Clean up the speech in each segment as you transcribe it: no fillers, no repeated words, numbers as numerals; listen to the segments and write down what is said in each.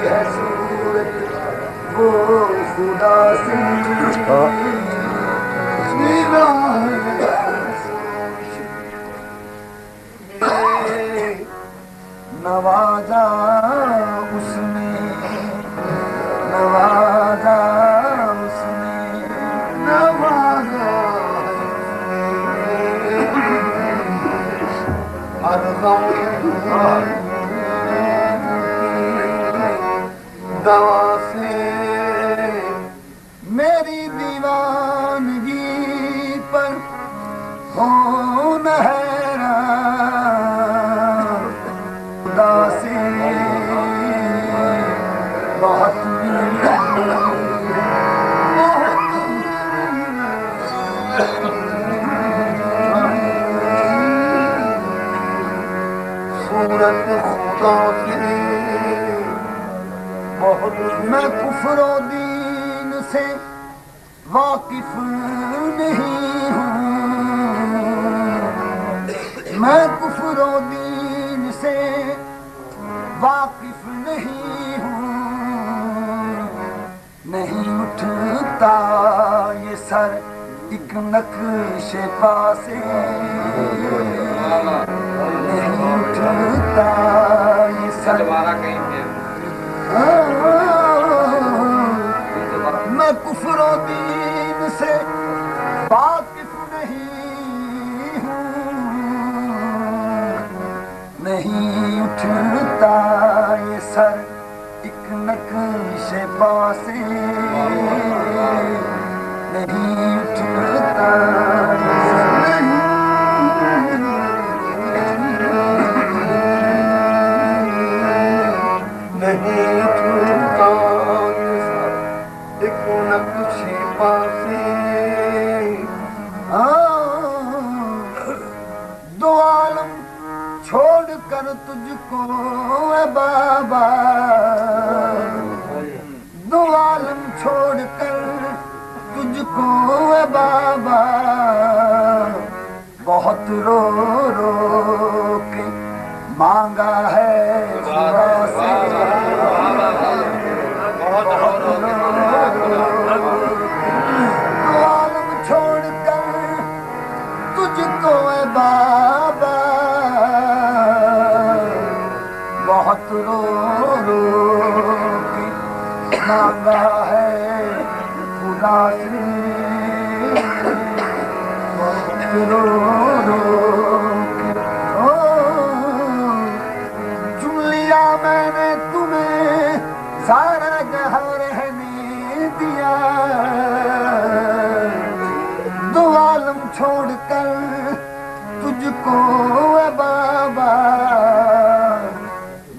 है सूरत वो खुदा से नवाजा उसने नवाजा उसने नवाजा हर दवा से मेरी दीवानगी पर हो न हैरान खुदा से बहुत सूरत खुदा की बहुत मैं कुफ्र दीन से वाकिफ नहीं हूँ मैं कुफ्र दीन से वाकिफ नहीं हूँ नहीं उठता ये सर एक नक्शे पासे नहीं उठता ये सर मैं कुफ्र दीन से वाकिफ नहीं हूँ नहीं उठता ये सर एक नक्शे पासे नहीं उठता नहीं उठता एक नक्शे पासे दो आलम छोड़ कर तुझको ए बाबा दो आलम छोड़ कर तुझको ए बाबा बहुत रो रो के मांगा है खुदा से बहुत रो आलम छोड़ कर तुझको ए बाबा बहुत रो रो के मांगा है खुदा से बहुत रो रो के चुन लिया मैंने तुम्हें सारा जहां रहने दिया दो आलम छोड़कर तुझको ए बाबा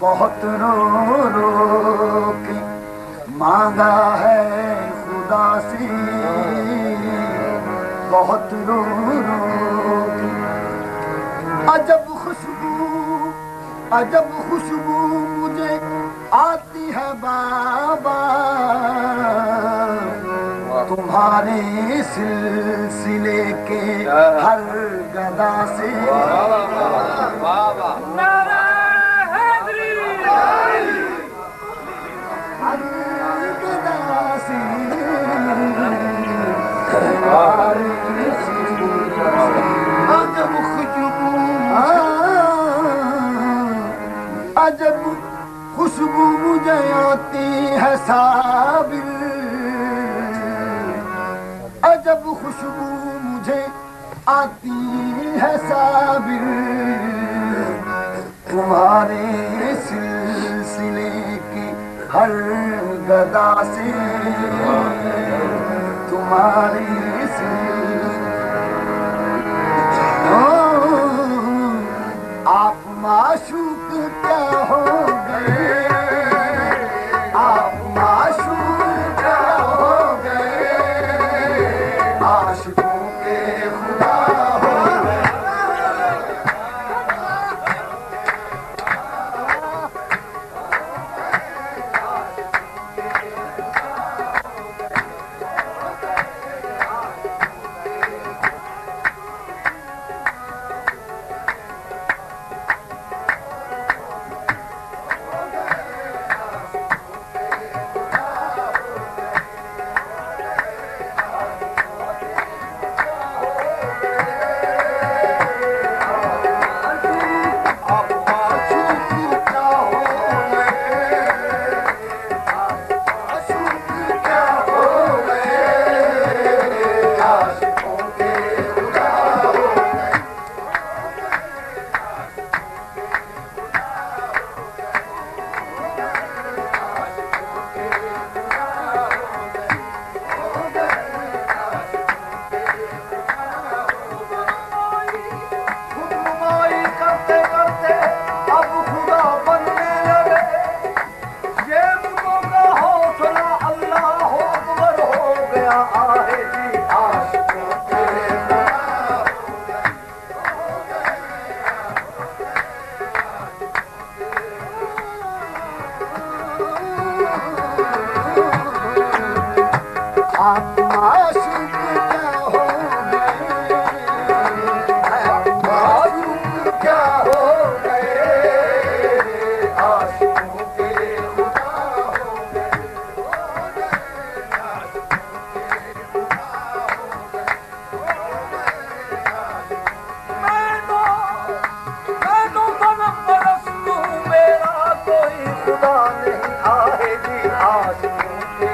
बहुत रो रो के मांगा है खुदा से बहुत रो रो के अजब खुशबू मुझे आती है बाबा तुम्हारे सिलसिले के हर गदा से हर गदा से अजब खुशबू मुझे आती है साबिर अजब खुशबू मुझे आती है साबिर तुम्हारे सिलसिले की हर गदा से तुम्हारे आप माशूक क्या हो गए आप माशूक क्या हो गए आशिकों के खुदा हो गए आप मासूक क्या हो गए, आप मासूक क्या हो गए, आशिकों के खुदा हो गए, मैं तो सनम परस्तू, मेरा कोई खुदा नहीं आए जी आशिकों के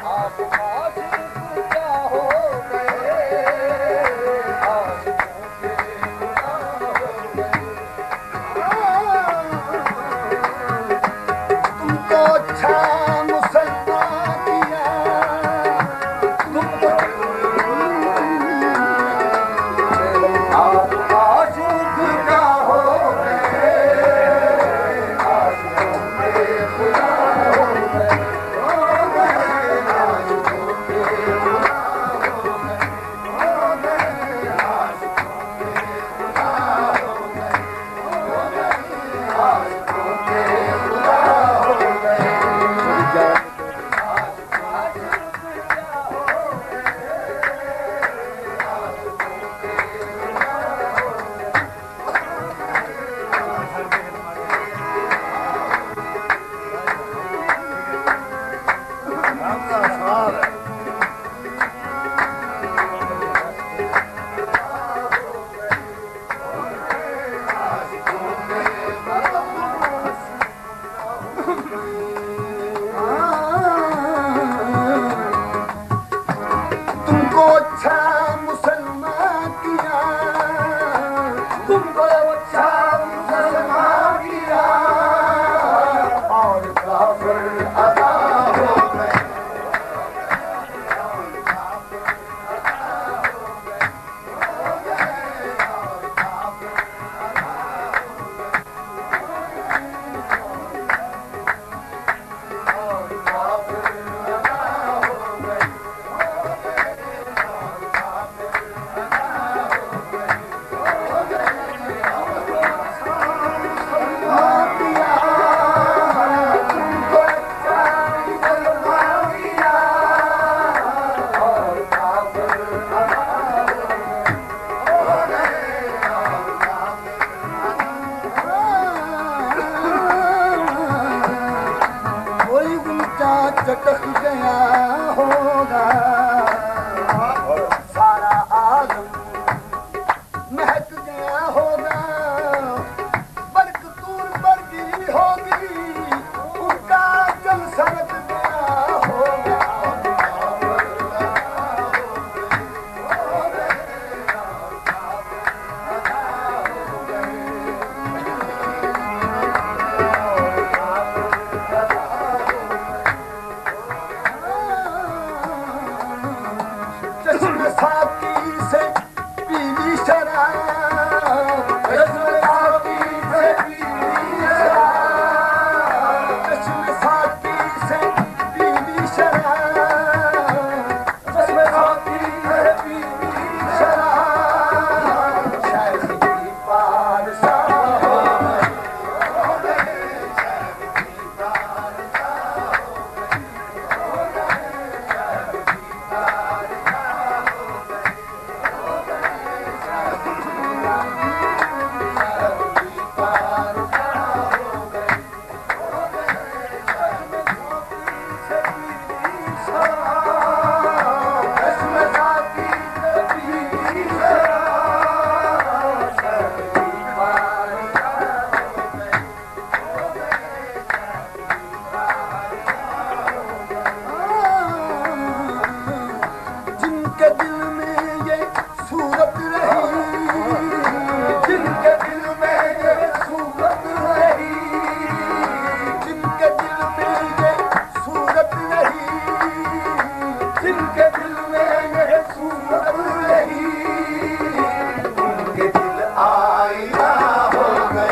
आप आशिक क्या हो गए, आशिकों के खुदा हो गए। तुमको अच्छा मुसलमान किया, आप आशिक क्या हो गए, आशिकों के खुदा हो गए, हो गए आशिकों के खुदा हो गए, हो गए आशिकों के खुदा हो गए, हो गए आशिकों के खुदा हो गए। आशिक क्या हो तुमको अच्छा मुसलमान किया, तुमको अच्छा मुसलमान किया और काफिर अदा हो गए, कोई उनका चटक गया होगा, सारा आलम महक गया होगा, बरकतूर पर गिरी होगी, उनका जल सरक गया होगा, चश्मे साकी से पीली शराब, चश्मे साकी से पीली शराब, चश्मे साकी से पीली शराब, चश्मे साकी से पीली शराब, शायद ही पारसा हो गए, चश्मे साकी से पीली शराब, शायद ही पारसा हो गए, जिनके दिल में ये सूरत रही, जिनके दिल में ये सूरत रही, जिनके दिल में ये सूरत रही, जिनके दिल में ये सूरत रही, उनके दिल आईना हो गए,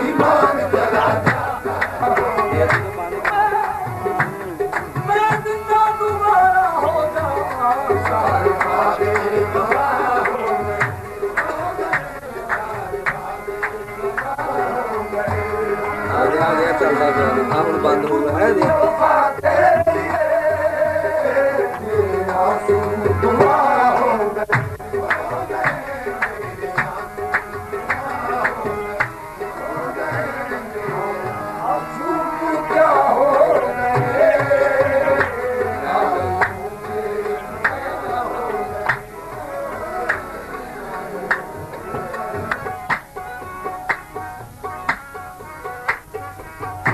ईमान जला मैं जिंदा दोबारा हो जाऊं सारे वादे गवाह हो गए आगे चलता गया, बंद हो गया है।